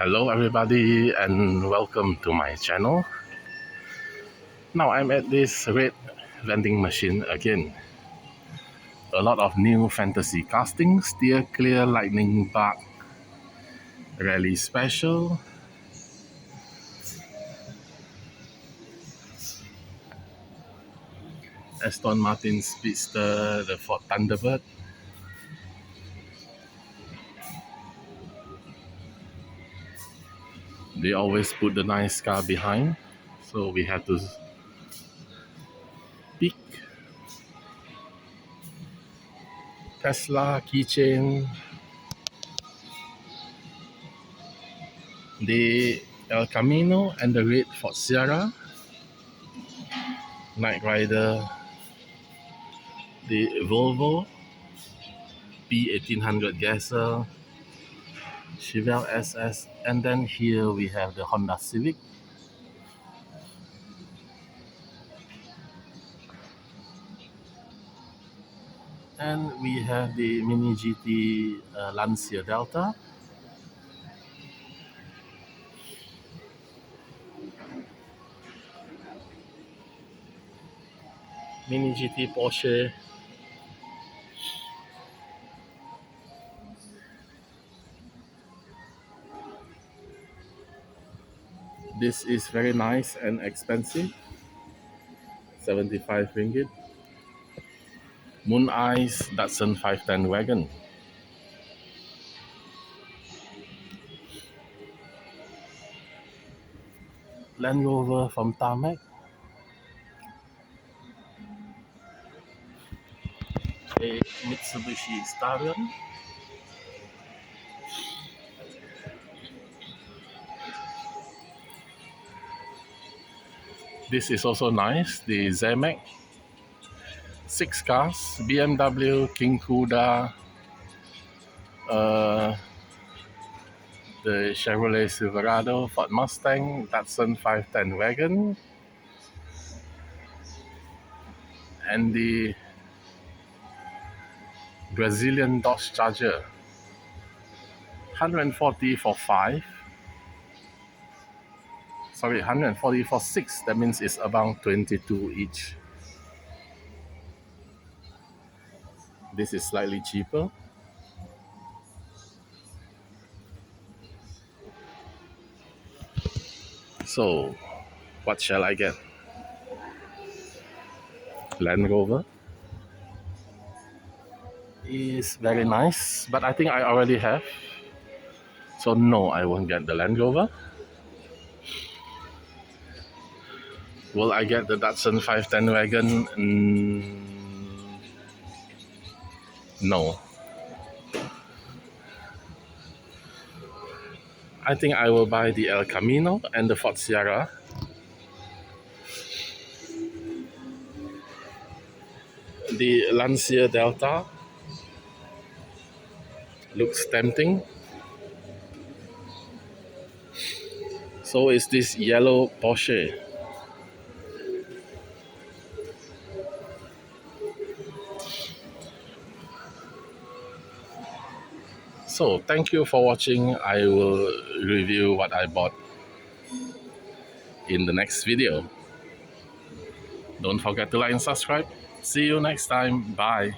Hello everybody and welcome to my channel. Now I'm at this red vending machine again. A lot of new fantasy castings, steer clear lightning bug, rally special, Aston Martin Speedster, the Ford Thunderbird. They always put the nice car behind, so we have to pick. Tesla keychain, the El Camino and the red Ford Sierra, Knight Rider, the Volvo P1800 Gasser, Chevelle SS, and then here we have the Honda Civic. And we have the MiniGT Lancia Delta. MiniGT Porsche. This is very nice and expensive. 75 ringgit. Moon Eyes Datsun 510 wagon. Land Rover from Tarmac. A Mitsubishi Stallion. This is also nice, the Zemac. 6 cars, BMW, King Cuda, the Chevrolet Silverado, Ford Mustang, Datsun 510 wagon, and the Brazilian Dodge Charger. 140 for 5. Sorry, 140 for 6. That means it's about 22 each. This is slightly cheaper. So, what shall I get? Land Rover is very nice, but I think I already have. So no, I won't get the Land Rover. Will I get the Datsun 510 wagon? No. I think I will buy the El Camino and the Ford Sierra. The Lancia Delta looks tempting. So is this yellow Porsche. So thank you for watching. I will review what I bought in the next video. Don't forget to like and subscribe. See you next time. Bye.